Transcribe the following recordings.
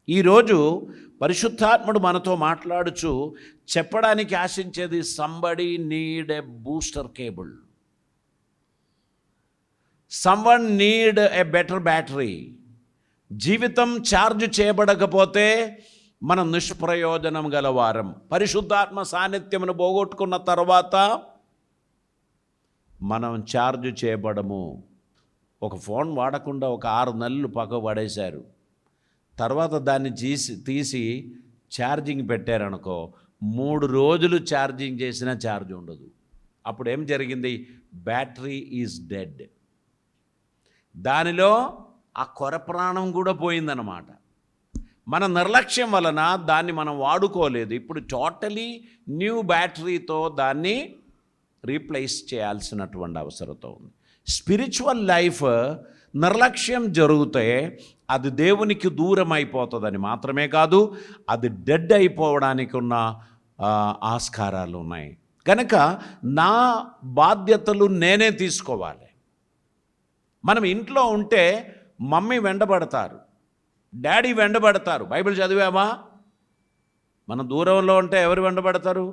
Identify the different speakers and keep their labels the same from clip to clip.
Speaker 1: ఈరోజు పరిశుద్ధాత్ముడు మనతో మాట్లాడుచు చెప్పడానికి ఆశించేది somebody need a booster cable, someone need a better battery. జీవితం ఛార్జ్ చేయబడకపోతే మనం నిష్ప్రయోజనం గలవారం. పరిశుద్ధాత్మ సాన్నిధ్యమును పోగొట్టుకున్న తర్వాత మనం ఛార్జ్ చేయబడము. ఒక ఫోన్ వాడకుండా ఒక 6 నెలలు పక్క పడేశారు, తర్వాత దాన్ని తీసి ఛార్జింగ్ పెట్టారనుకో, 3 రోజులు ఛార్జింగ్ చేసినా ఛార్జ్ ఉండదు. అప్పుడు ఏం జరిగింది? Battery is dead. దానిలో ఆ కొర ప్రాణం కూడా పోయిందన్నమాట. మన నిర్లక్ష్యం వలన దాన్ని మనం వాడుకోలేదు. ఇప్పుడు టోటలీ న్యూ బ్యాటరీతో దాన్ని రీప్లేస్ చేయాల్సినటువంటి అవసరత ఉంది. స్పిరిచువల్ లైఫ్ నిర్లక్ష్యం జరిగితే అది దేవునికి దూరం అయిపోతుందని మాత్రమే కాదు, అది డెడ్ అయిపోవడానికి ఉన్న ఆస్కారాలు ఉన్నాయి. కనుక నా బాధ్యతలు నేనే తీసుకోవాలి. మనం ఇంట్లో ఉంటే మమ్మీ వెంటబడతారు, డాడీ వెంటబడతారు. బైబిల్ చదివామా? మన దూరంలో ఉంటే ఎవరు వెంటబడతారు?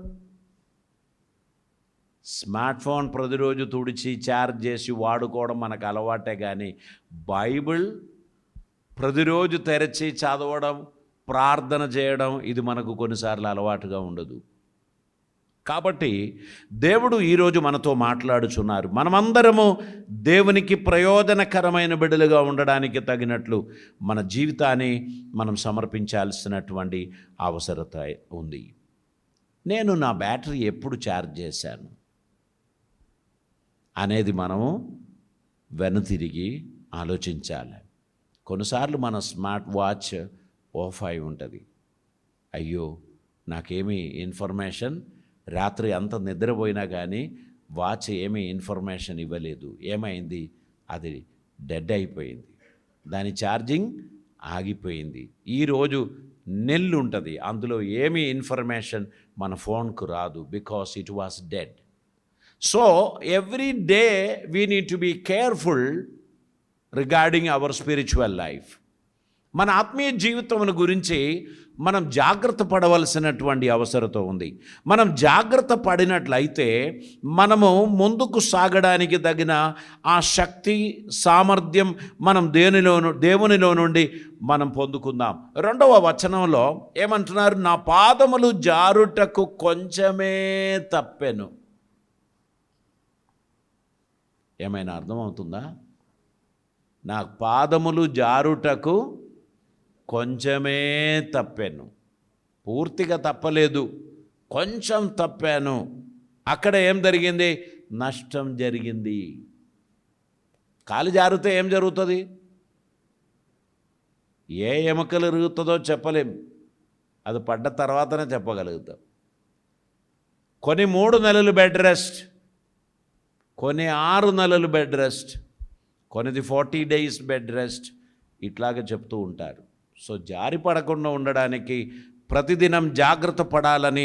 Speaker 1: స్మార్ట్ ఫోన్ ప్రతిరోజు తుడిచి ఛార్జ్ చేసి వాడుకోవడం మనకు అలవాటే, కానీ బైబిల్ ప్రతిరోజు తెరచి చదవడం, ప్రార్థన చేయడం ఇది మనకు కొన్నిసార్లు అలవాటుగా ఉండదు. కాబట్టి దేవుడు ఈరోజు మనతో మాట్లాడుచున్నారు. మనమందరము దేవునికి ప్రయోజనకరమైన బిడ్డలుగా ఉండడానికి తగినట్లు మన జీవితాన్ని మనం సమర్పించాల్సినటువంటి అవసరత ఉంది. నేను నా బ్యాటరీ ఎప్పుడు ఛార్జ్ చేశాను అనేది మనము వెనుతిరిగి ఆలోచించాలి. కొన్నిసార్లు మన స్మార్ట్ వాచ్ ఆఫ్ అయి ఉంటుంది. అయ్యో, నాకేమీ ఇన్ఫర్మేషన్, రాత్రి అంత నిద్రపోయినా కానీ వాచ్ ఏమీ ఇన్ఫర్మేషన్ ఇవ్వలేదు. ఏమైంది? అది డెడ్ అయిపోయింది, దాని ఛార్జింగ్ ఆగిపోయింది. ఈరోజు నెల్లు ఉంటుంది, అందులో ఏమీ ఇన్ఫర్మేషన్ మన ఫోన్కు రాదు, because it was dead. So every day we need to be careful regarding our spiritual life. మన ఆత్మీయ జీవితం గురించి మనం జాగ్రత్త పడవలసినటువంటి అవసరత ఉంది. మనం జాగ్రత్త పడినట్లయితే మనము ముందుకు సాగడానికి తగిన ఆ శక్తి, సామర్థ్యం మనం దేవునిలో నుండి మనం పొందుకుందాం. 2వ వచనంలో ఏమంటున్నారు? నా పాదములు జారుటకు కొంచెమే తప్పెను. ఏమైనా అర్థమవుతుందా? నా పాదములు జారుటకు కొంచెమే తప్పాను. పూర్తిగా తప్పలేదు, కొంచెం తప్పాను. అక్కడ ఏం జరిగింది? నష్టం జరిగింది. కాలు జారితే ఏం జరుగుతుంది? ఏ ఎముకలు ఇరుగుతుందో చెప్పలేం, అది పడ్డ తర్వాతనే చెప్పగలుగుతాం. కొన్ని 3 నెలలు బెడ్ రెస్ట్, కొన్ని 6 నెలలు బెడ్ రెస్ట్, కొన్నిది 40 days బెడ్ రెస్ట్, ఇట్లాగే చెప్తూ ఉంటారు. సో జారి పడకుండా ఉండడానికి ప్రతిదినం జాగ్రత్త పడాలని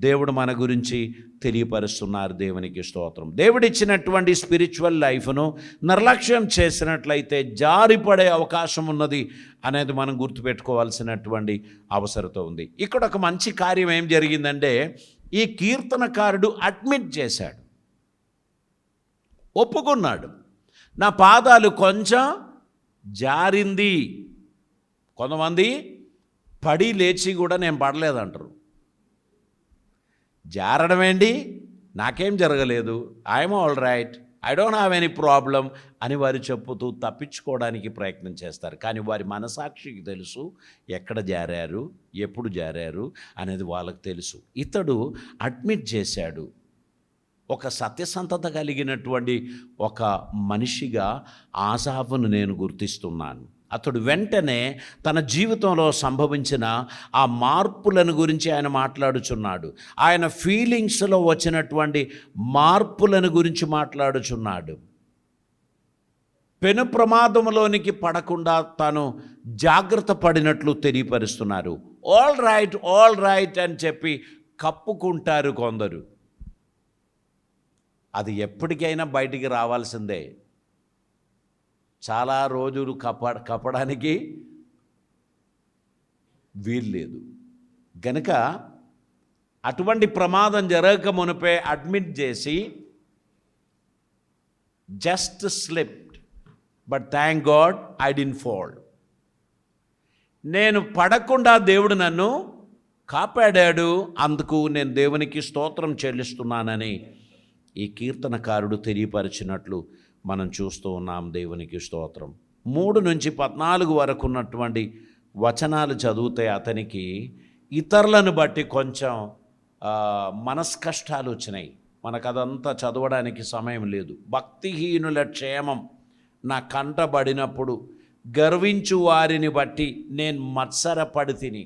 Speaker 1: దేవుడు మన గురించి తెలియపరుస్తున్నారు. దేవునికి స్తోత్రం. దేవుడిచ్చినటువంటి స్పిరిచువల్ లైఫ్ను నిర్లక్ష్యం చేసినట్లయితే జారిపడే అవకాశం ఉన్నది అనేది మనం గుర్తుపెట్టుకోవాల్సినటువంటి అవసరత ఉంది. ఇక్కడ ఒక మంచి కార్యం ఏం జరిగిందంటే, ఈ కీర్తనకారుడు అడ్మిట్ చేశాడు, ఒప్పుకున్నాడు. నా పాదాలు కొంచెం జారింది. కొంతమంది పడి లేచి కూడా నేను పడలేదంటారు. జారడం ఏంటి? నాకేం జరగలేదు, I'm all right, I don't have any problem అని వారు చెప్పుతూ తప్పించుకోవడానికి ప్రయత్నం చేస్తారు. కానీ వారి మనసాక్షికి తెలుసు ఎక్కడ జారారు, ఎప్పుడు జారారు అనేది వాళ్ళకు తెలుసు. ఇతడు అడ్మిట్ చేశాడు. ఒక సత్యసంధత కలిగినటువంటి ఒక మనిషిగా ఆసాఫును నేను గుర్తిస్తున్నాను. అతడు వెంటనే తన జీవితంలో సంభవించిన ఆ మార్పులను గురించి ఆయన మాట్లాడుచున్నాడు. ఆయన ఫీలింగ్స్లో వచ్చినటువంటి మార్పులను గురించి మాట్లాడుచున్నాడు. పెను ప్రమాదంలోనికి పడకుండా తాను జాగ్రత్త పడినట్లు తెలియపరుస్తున్నారు. ఆల్ రైట్ అని చెప్పి కప్పుకుంటారు కొందరు. అది ఎప్పటికైనా బయటికి రావాల్సిందే. చాలా రోజులు కప్పడానికి వీల్లేదు. గనుక అటువంటి ప్రమాదం జరగక మునిపే అడ్మిట్ చేసి just slipped, but thank God I didn't fall. నేను పడకుండా దేవుడు నన్ను కాపాడాడు, అందుకు నేను దేవునికి స్తోత్రం చెల్లిస్తున్నానని ఈ కీర్తనకారుడు తెలియపరిచినట్లు మనం చూస్తూ ఉన్నాం. దేవునికి స్తోత్రం. 3 నుంచి 14 వరకు ఉన్నటువంటి వచనాలు చదివితే అతనికి ఇతరులను బట్టి కొంచెం మనస్కష్టాలు వచ్చినాయి. మనకు అదంతా చదవడానికి సమయం లేదు. భక్తిహీనుల క్షేమం నా కంటబడినప్పుడు గర్వించు వారిని బట్టి నేను మత్సరపడి తిని.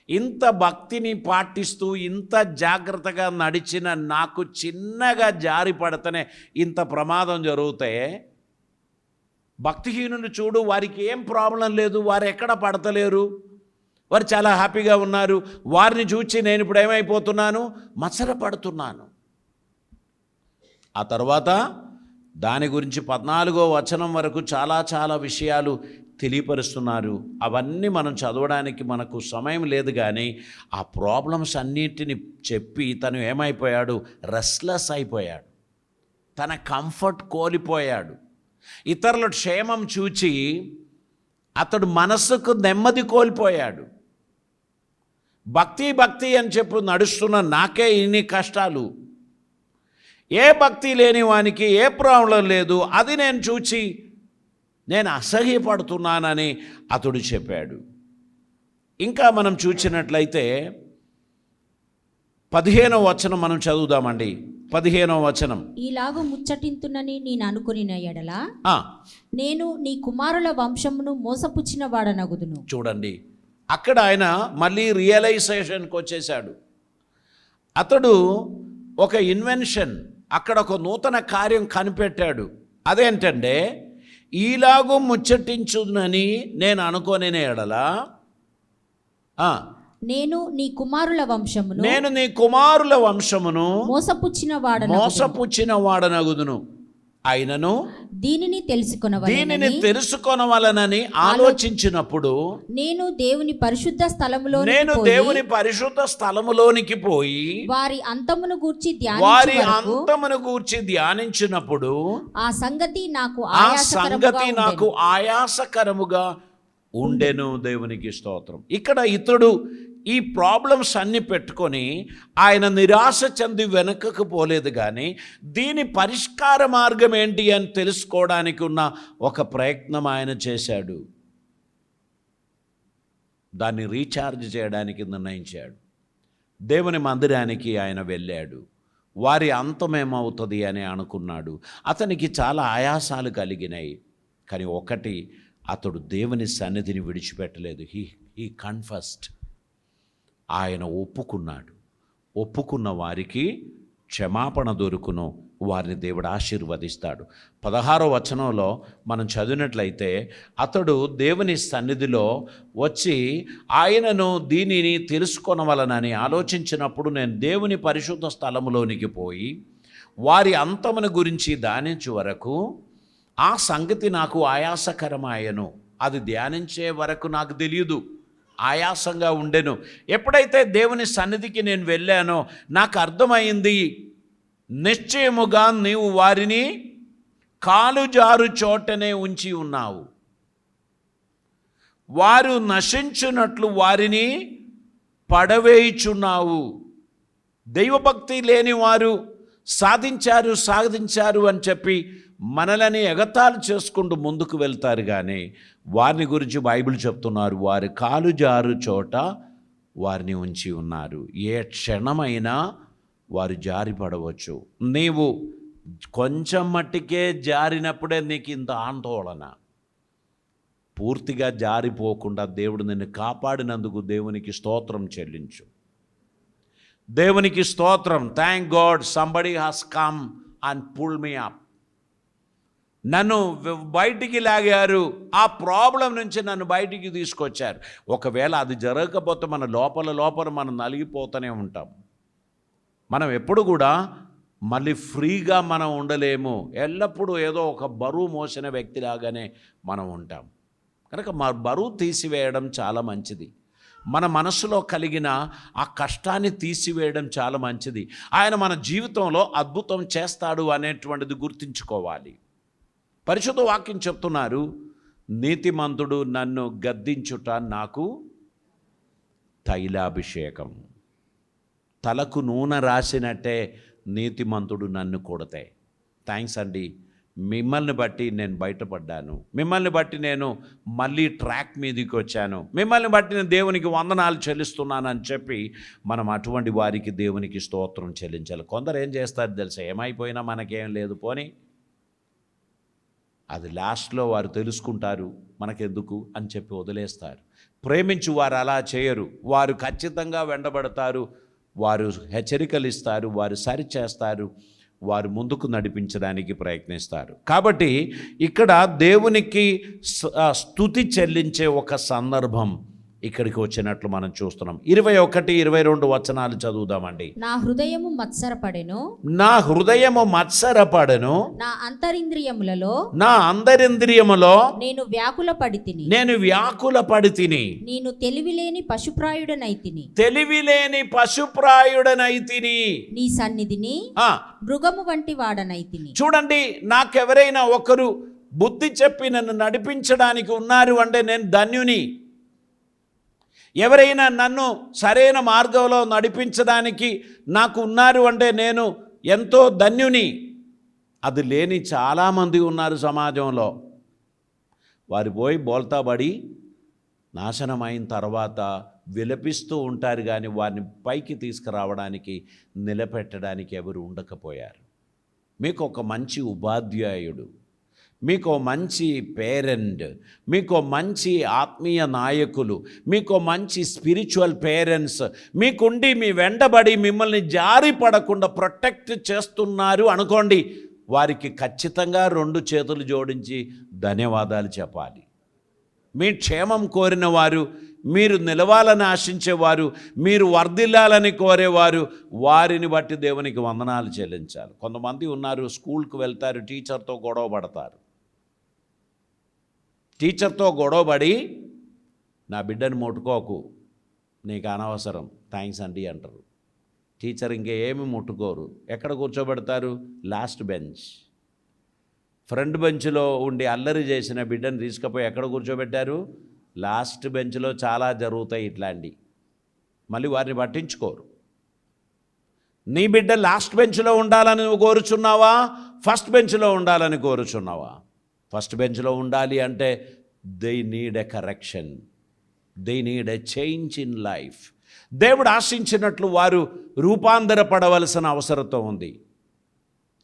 Speaker 1: ఇంత భక్తిని పాటిస్తూ ఇంత జాగ్రత్తగా నడిచిన నాకు చిన్నగా జారి పడితేనే ఇంత ప్రమాదం జరిగితే, భక్తిహీనులు చూడు, వారికి ఏం ప్రాబ్లం లేదు, వారు ఎక్కడ పడతలేరు, వారు చాలా హ్యాపీగా ఉన్నారు. వారిని చూచి నేను ఇప్పుడు ఏమైపోతున్నాను, మత్సరపడుతున్నాను. ఆ తర్వాత దాని గురించి 14వ వచనం వరకు చాలా విషయాలు తెలియపరుస్తున్నారు. అవన్నీ మనం చదవడానికి మనకు సమయం లేదు. కానీ ఆ ప్రాబ్లమ్స్ అన్నిటిని చెప్పి తను ఏమైపోయాడు, రెస్ట్లెస్ అయిపోయాడు, తన కంఫర్ట్ కోల్పోయాడు. ఇతరుల క్షేమం చూచి అతడు మనస్సుకు నెమ్మది కోల్పోయాడు. భక్తి అని చెప్పు నడుస్తున్న నాకే ఇన్ని కష్టాలు, ఏ భక్తి లేని వానికి ఏ ప్రాబ్లం లేదు, అది నేను చూచి నేను అసహ్యపడుతున్నానని అతడు చెప్పాడు. ఇంకా మనం చూసినట్లయితే 15వ వచనం మనం చదువుదామండి. 15వ వచనం.
Speaker 2: ఈలాగు ముచ్చటింతునని నేను అనుకునిన ఎడల నేను నీ కుమారుల వంశమును మోసపుచ్చిన వాడనగుదును.
Speaker 1: చూడండి, అక్కడ ఆయన మళ్ళీ రియలైజేషన్కి వచ్చేసాడు. అతడు ఒక ఇన్వెన్షన్, అక్కడ ఒక నూతన కార్యం కనిపెట్టాడు. అదేంటంటే, ఈలాగు ముచ్చటించునని నేను అనుకోని ఎడల
Speaker 2: నేను నీ కుమారుల వంశమును
Speaker 1: మోసపుచ్చిన వాడనగుదును. అయినను
Speaker 2: దీనిని
Speaker 1: తెలుసుకొనవలనని ఆలోచించినప్పుడు
Speaker 2: నేను దేవుని పరిశుద్ధ స్థలములోనికి పోయి వారి అంతమును గూర్చి ధ్యానించినప్పుడు ఆ సంగతి నాకు
Speaker 1: ఆయాసకరముగా ఉండెను. దేవునికి స్తోత్రం. ఇక్కడ ఇతడు ఈ ప్రాబ్లమ్స్ అన్ని పెట్టుకొని ఆయన నిరాశ చెంది వెనకకు పోలేదు. కానీ దీని పరిష్కార మార్గం ఏంటి అని తెలుసుకోవడానికి ఉన్న ఒక ప్రయత్నం ఆయన చేశాడు. దాన్ని రీఛార్జ్ చేయడానికి నిర్ణయించాడు. దేవుని మందిరానికి ఆయన వెళ్ళాడు. వారి అంతమేమవుతుంది అని అనుకున్నాడు. అతనికి చాలా ఆయాసాలు కలిగినాయి. కానీ ఒకటి, అతడు దేవుని సన్నిధిని విడిచిపెట్టలేదు. He confessed. ఆయన ఒప్పుకున్నాడు. ఒప్పుకున్న వారికి క్షమాపణ దొరుకును, వారిని దేవుడు ఆశీర్వదిస్తాడు. 16వ వచనంలో మనం చదివినట్లయితే, అతడు దేవుని సన్నిధిలో వచ్చి ఆయనను దీనిని తెలుసుకొనవలనని ఆలోచించినప్పుడు నేను దేవుని పరిశుద్ధ స్థలములోనికి పోయి వారి అంతమును గురించి ధ్యానించే వరకు ఆ సంగతి నాకు ఆయాసకరమాయను. అది ధ్యానించే వరకు నాకు తెలియదు, ఆయాసంగా ఉండెను. ఎప్పుడైతే దేవుని సన్నిధికి నేను వెళ్ళానో నాకు అర్థమైంది, నిశ్చయముగా నీవు వారిని కాలుజారు చోటనే ఉంచి ఉన్నావు. వారు నశించున్నట్లు వారిని పడవేయుచున్నావు. దైవభక్తి లేని వారు సాధించారు అని చెప్పి మనలని ఎగతాళి చేసుకుంటూ ముందుకు వెళ్తారు. కానీ వారిని గురించి బైబిల్ చెప్తున్నారు, వారి కాలు జారు చోట వారిని ఉంచి ఉన్నారు. ఏ క్షణమైనా వారు జారిపడవచ్చు. నీవు కొంచెం మట్టికే జారినప్పుడే నీకు ఇంత ఆందోళన. పూర్తిగా జారిపోకుండా దేవుడు నిన్ను కాపాడినందుకు దేవునికి స్తోత్రం చెల్లించు. దేవునికి స్తోత్రం. Thank God somebody has come and pull me up. నన్ను బయటికి లాగారు, ఆ ప్రాబ్లం నుంచి నన్ను బయటికి తీసుకొచ్చారు. ఒకవేళ అది జరగకపోతే మన లోపల మనం నలిగిపోతూనే ఉంటాం. మనం ఎప్పుడు కూడా మళ్ళీ ఫ్రీగా మనం ఉండలేము. ఎల్లప్పుడూ ఏదో ఒక బరువు మోసిన వ్యక్తిలాగానే మనం ఉంటాం. కనుక మా బరువు తీసివేయడం చాలా మంచిది. మన మనసులో కలిగిన ఆ కష్టాన్ని తీసివేయడం చాలా మంచిది. ఆయన మన జీవితంలో అద్భుతం చేస్తాడు అనేటువంటిది గుర్తుంచుకోవాలి. పరిశుద్ధ వాక్యం చెప్తున్నారు, నీతిమంతుడు నన్ను గద్దించుట నాకు తైలాభిషేకం. తలకు నూనె రాసినట్టే నీతిమంతుడు నన్ను కొడితే, థ్యాంక్స్ అండి, మిమ్మల్ని బట్టి నేను బయటపడ్డాను, మిమ్మల్ని బట్టి నేను మళ్ళీ ట్రాక్ మీదకి వచ్చాను, మిమ్మల్ని బట్టి నేను దేవునికి వందనాలు చెల్లిస్తున్నానని చెప్పి మనం అటువంటి వారికి దేవునికి స్తోత్రం చెల్లించాలి. కొందరు ఏం చేస్తారు తెలుసా, ఏమైపోయినా మనకేం లేదు పోని, అది లాస్ట్లో వారు తెలుసుకుంటారు మనకెందుకు అని చెప్పి వదిలేస్తారు. ప్రేమించు వారు అలా చేయరు. వారు ఖచ్చితంగా వెంటబడతారు, వారు హెచ్చరికలు ఇస్తారు, వారు సరిచేస్తారు, వారు ముందుకు నడిపించడానికి ప్రయత్నిస్తారు. కాబట్టి ఇక్కడ దేవునికి స్తుతి చెల్లించే ఒక సందర్భం ఇక్కడికి వచ్చినట్లు మనం చూస్తున్నాం. 21, 22 వచనాలు చదువుదామండి.
Speaker 2: నా హృదయము మత్సరపడెను,
Speaker 1: నా హృదయము మత్సరపడెను,
Speaker 2: నా అంతరింద్రియములలో
Speaker 1: నా అంతరింద్రియములో
Speaker 2: నేను వ్యాకుల పడితిని,
Speaker 1: నేను వ్యాకుల పడితిని,
Speaker 2: నేను తెలివిలేని పశుప్రాయుడనైతిని,
Speaker 1: తెలివిలేని పశుప్రాయుడనైతిని,
Speaker 2: నీ సన్నిధిని మృగము వంటి వాడనైతిని. చూడండి,
Speaker 1: నాకెవరైనా ఒకరు బుద్ధి చెప్పి నన్ను నడిపించడానికి ఉన్నారు అంటే నేను ధన్యుని. ఎవరైనా నన్ను సరైన మార్గంలో నడిపించడానికి నాకు ఉన్నారు అంటే నేను ఎంతో ధన్యుని. అది లేని చాలామంది ఉన్నారు సమాజంలో. వారు పోయి బోల్తాబడి నాశనమైన తర్వాత విలపిస్తూ ఉంటారు, కానీ వారిని పైకి తీసుకురావడానికి నిలబెట్టడానికి ఎవరు ఉండకపోయారు. మీకు ఒక మంచి ఉపాధ్యాయుడు, మీకు మంచి పేరెంట్, మీకు మంచి ఆత్మీయ నాయకులు, మీకు మంచి స్పిరిచువల్ పేరెంట్స్ మీకుండి మీ వెంటబడి మిమ్మల్ని జారి పడకుండా ప్రొటెక్ట్ చేస్తున్నారు అనుకోండి, వారికి ఖచ్చితంగా 2 చేతులు జోడించి ధన్యవాదాలు చెప్పాలి. మీ క్షేమం కోరిన వారు, మీరు నిలవాలని ఆశించేవారు, మీరు వర్ధిల్లాలని కోరేవారు, వారిని బట్టి దేవునికి వందనాలు చెల్లించాలి. కొంతమంది ఉన్నారు, స్కూల్కి వెళ్తారు, టీచర్తో గొడవ పడతారు. టీచర్తో గొడవపడి నా బిడ్డను ముట్టుకోకు, నీకు అనవసరం, థ్యాంక్స్ అండి అంటారు. టీచర్ ఇంకేమి ముట్టుకోరు. ఎక్కడ కూర్చోబెడతారు? Last bench. ఫ్రంట్ బెంచ్లో ఉండి అల్లరి చేసిన బిడ్డను తీసుకుపోయి ఎక్కడ కూర్చోబెట్టారు? లాస్ట్ బెంచ్లో. చాలా జరుగుతాయి ఇట్లాంటి, మళ్ళీ వారిని పట్టించుకోరు. నీ బిడ్డ లాస్ట్ బెంచ్లో ఉండాలని నువ్వు కోరుచున్నావా? ఫస్ట్ బెంచ్లో ఉండాలని కోరుచున్నావా? ఫస్ట్ బెంచ్లో ఉండాలి అంటే they need a correction, they need a change in life. దేవుడు ఆశించినట్లు వారు రూపాంతరపడవలసిన అవసరత ఉంది.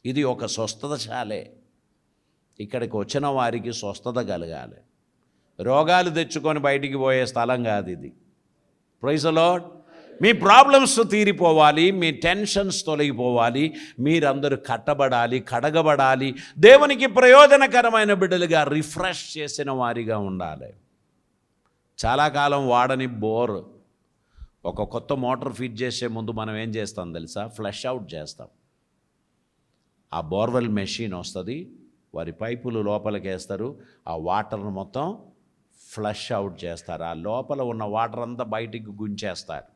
Speaker 1: ఇది ఒక స్వస్థతశాలే. ఇక్కడికి వచ్చిన వారికి స్వస్థత కలగాలి. రోగాలు తెచ్చుకొని బయటికి పోయే స్థలం కాదు ఇది. Praise the Lord. మీ ప్రాబ్లమ్స్ తీరిపోవాలి, మీ టెన్షన్స్ తొలగిపోవాలి, మీరందరూ కట్టబడాలి, కడగబడాలి, దేవునికి ప్రయోజనకరమైన బిడ్డలుగా రిఫ్రెష్ చేసిన వారిగా ఉండాలి. చాలా కాలం వాడని బోర్, ఒక కొత్త మోటార్ ఫిట్ చేసే ముందు మనం ఏం చేస్తాం తెలుసా? ఫ్లష్ అవుట్ చేస్తాం. ఆ బోర్వెల్ మెషిన్ వస్తుంది, వారి పైపులు లోపలికి వేస్తారు, ఆ వాటర్ను మొత్తం ఫ్లష్ అవుట్ చేస్తారు. ఆ లోపల ఉన్న వాటర్ అంతా బయటికి గుంచేస్తారు.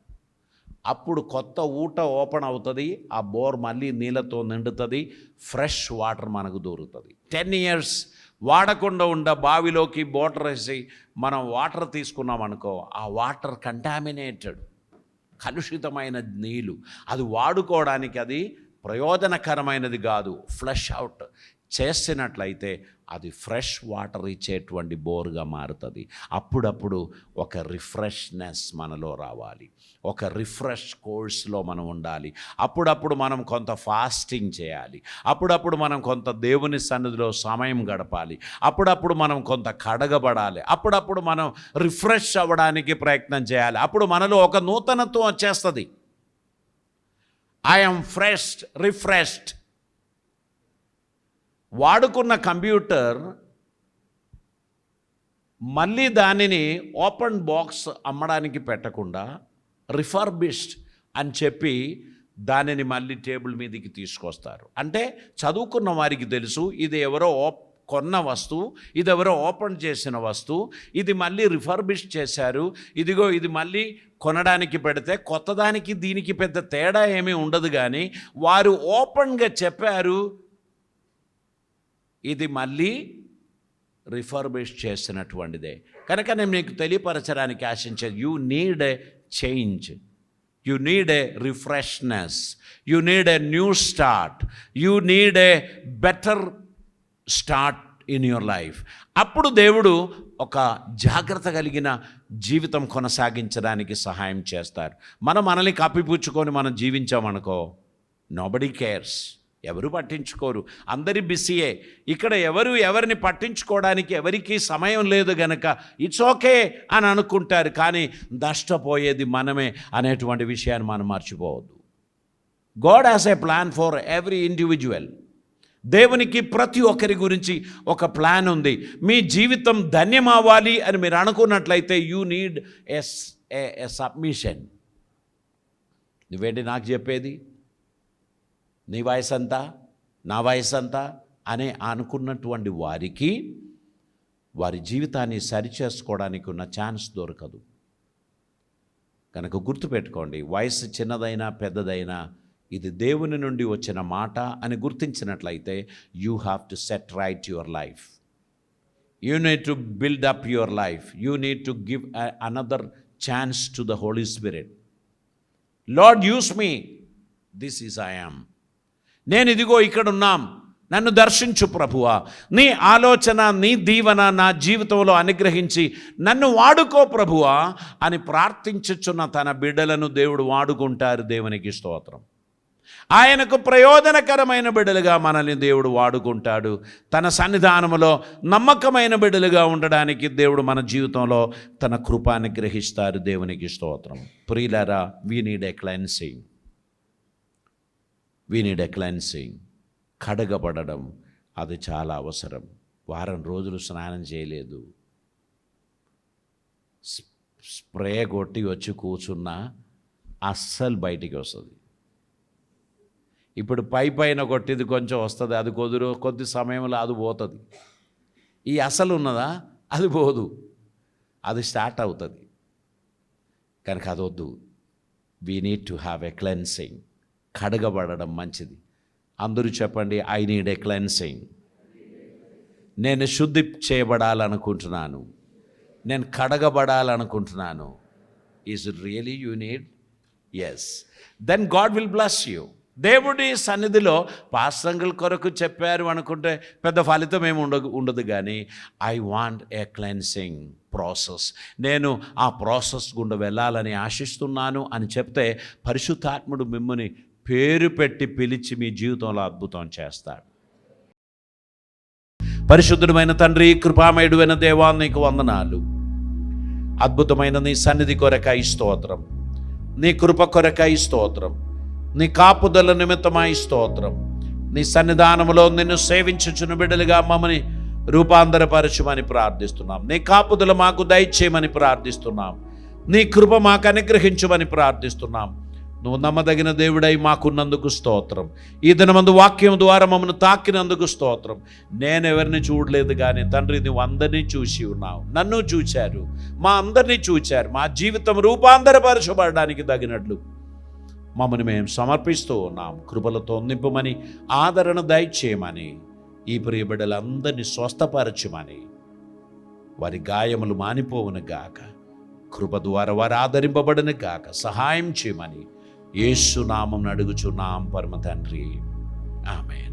Speaker 1: అప్పుడు కొత్త ఊట ఓపెన్ అవుతుంది, ఆ బోర్ మళ్ళీ నీళ్ళతో నిండుతుంది, ఫ్రెష్ వాటర్ మనకు దొరుకుతుంది. 10 years వాడకుండా ఉండ బావిలోకి మోటార్ వేసి మనం వాటర్ తీసుకున్నాం అనుకో, ఆ వాటర్ కంటామినేటెడ్, కలుషితమైన నీళ్ళు, అది వాడుకోవడానికి అది ప్రయోజనకరమైనది కాదు. ఫ్లష్ అవుట్ చేసినట్లయితే అది ఫ్రెష్ వాటర్ ఇచ్చేటువంటి బోర్గా మారుతుంది. అప్పుడప్పుడు ఒక రిఫ్రెష్నెస్ మనలో రావాలి, ఒక రిఫ్రెష్ కోర్స్లో మనం ఉండాలి. అప్పుడప్పుడు మనం కొంత ఫాస్టింగ్ చేయాలి, అప్పుడప్పుడు మనం కొంత దేవుని సన్నిధిలో సమయం గడపాలి, అప్పుడప్పుడు మనం కొంత కడగబడాలి, అప్పుడప్పుడు మనం రిఫ్రెష్ అవ్వడానికి ప్రయత్నం చేయాలి. అప్పుడు మనలో ఒక నూతనత్వం వచ్చేస్తుంది. I am freshed, refreshed. వాడుకున్న కంప్యూటర్ మళ్ళీ దానిని ఓపెన్ బాక్స్ అమ్మడానికి పెట్టకుండా రిఫర్బిష్డ్ అని చెప్పి దానిని మళ్ళీ టేబుల్ మీదకి తీసుకొస్తారు. అంటే చదువుకున్న వారికి తెలుసు ఇది ఎవరో కొన్న వస్తువు, ఇది ఎవరో ఓపెన్ చేసిన వస్తువు, ఇది మళ్ళీ రిఫర్బిష్ చేశారు, ఇదిగో ఇది మళ్ళీ కొనడానికి పెడితే కొత్తదానికి దీనికి పెద్ద తేడా ఏమీ ఉండదు. కానీ వారు ఓపెన్గా చెప్పారు ఇది మళ్ళీ రిఫర్బిష్ చేసినటువంటిదే. కనుక నేను మీకు తెలియపరచడానికి ఆశించేది, you need a change, you need a refreshness, you need a new start, you need a better start in your life. అప్పుడు దేవుడు ఒక జాగ్రత్త కలిగిన జీవితం కొనసాగించడానికి సహాయం చేస్తారు. మనల్ని కప్పిపుచ్చుకొని మనం జీవించామనుకో, నోబడీ కేర్స్, ఎవరు పట్టించుకోరు, అందరి బిజీయే. ఇక్కడ ఎవరిని పట్టించుకోవడానికి ఎవరికీ సమయం లేదు గనక ఇట్స్ ఓకే అని అనుకుంటారు. కానీ నష్టపోయేది మనమే అనేటువంటి విషయాన్ని మనం మర్చిపోవద్దు. God has a plan for every individual. దేవునికి ప్రతి ఒక్కరి గురించి ఒక ప్లాన్ ఉంది. మీ జీవితం ధన్యమవ్వాలి అని మీరు అనుకున్నట్లయితే యూ నీడ్ ఏ సబ్మిషన్. నువ్వేంటి నాకు చెప్పేది, నీ వయసు అంతా నా వయసు అంతా అని అనుకున్నటువంటి వారికి వారి జీవితాన్ని సరిచేసుకోవడానికి ఉన్న ఛాన్స్ దొరకదు. కనుక గుర్తుపెట్టుకోండి, వయసు చిన్నదైనా పెద్దదైనా ఇది దేవుని నుండి వచ్చిన మాట అని గుర్తించినట్లయితే you have to set right your life. You need to build up your life. You need to give another chance to the Holy Spirit. Lord uses me, this is I am. నేను ఇదిగో ఇక్కడున్నాం, నన్ను దర్శించు ప్రభువా, నీ ఆలోచన నీ దీవెన నా జీవితంలో అనుగ్రహించి నన్ను వాడుకో ప్రభువా అని ప్రార్థించుచున్న తన బిడ్డలను దేవుడు వాడుకుంటారు. దేవునికి స్తోత్రం. ఆయనకు ప్రయోజనకరమైన బిడ్డలుగా మనల్ని దేవుడు వాడుకుంటాడు. తన సన్నిధానంలో నమ్మకమైన బిడ్డలుగా ఉండడానికి దేవుడు మన జీవితంలో తన కృపాన్ని గ్రహిస్తారు. దేవునికి స్తోత్రం. ప్రియులారా, we need a cleansing. We need a cleansing. కడగబడడం అది చాలా అవసరం. వారం రోజులు స్నానం చేయలేదు, స్ప్రే కొట్టి వచ్చి కూర్చున్నా అస్సలు బయటికి వస్తుంది. ఇప్పుడు పైన కొట్టిది కొంచెం వస్తుంది, అది కొద్ది సమయంలో అది పోతుంది. ఈ అసలు ఉన్నదా, అది పోదు, అది స్టార్ట్ అవుతుంది. కనుక అది వద్దు. We need to have a cleansing. కడగబడడం మంచిది. అందరూ చెప్పండి, ఐ నీడ్ ఏ క్లెన్సింగ్. నేను శుద్ధి చేయబడాలనుకుంటున్నాను, నేను కడగబడాలనుకుంటున్నాను. Is it really you need? Yes. Then God will bless you. దేవుడి సన్నిధిలో పాస్టర్ల కొరకు చెప్పారు అనుకుంటే పెద్ద ఫలితం ఏమి ఉండదు. కానీ I want a cleansing process, నేను ఆ ప్రాసెస్ గుండా వెళ్ళాలని ఆశిస్తున్నాను అని చెప్తే పరిశుద్ధాత్ముడు మిమ్మల్ని పేరు పెట్టి పిలిచి మీ జీవితంలో అద్భుతం చేస్తాడు. పరిశుద్ధుడమైన తండ్రి, కృపామయుడైన దేవా, నీకు వందనాలు. అద్భుతమైన నీ సన్నిధి కొరకై స్తోత్రం, నీ కృప కొరకై స్తోత్రం, నీ కాపుదల నిమిత్తమై స్తోత్రం. నీ సన్నిధానంలో నిన్ను సేవించుచున్న బిడ్డలుగా మమ్మల్ని రూపాంతరపరచమని ప్రార్థిస్తున్నాం. నీ కాపుదల మాకు దయచేయమని ప్రార్థిస్తున్నాం. నీ కృప మాకు అనుగ్రహించమని ప్రార్థిస్తున్నాం. నువ్వు నమ్మదగిన దేవుడై మాకున్నందుకు స్తోత్రం. ఈ దినమందు వాక్యం ద్వారా మమ్మల్ని తాకినందుకు స్తోత్రం. నేను ఎవరిని చూడలేదు కానీ తండ్రి, నువ్వు అందరినీ చూసి ఉన్నావు, నన్ను చూశారు, మా అందరినీ చూశారు. మా జీవితం రూపాంతరపరచబడడానికి తగినట్లు మమ్మల్ని మేము సమర్పిస్తూ ఉన్నాం. కృపలతో నింపమని, ఆదరణ దయచేయమని, ఈ ప్రియ బిడ్డలందరినీ స్వస్థపరచమని, వారి గాయములు మానిపోవును గాక, కృప ద్వారా వారు ఆదరింపబడను గాక సహాయం చేయమని యేసు నామమున అడుగుచున్నాం పరమ తండ్రి. ఆమేన్.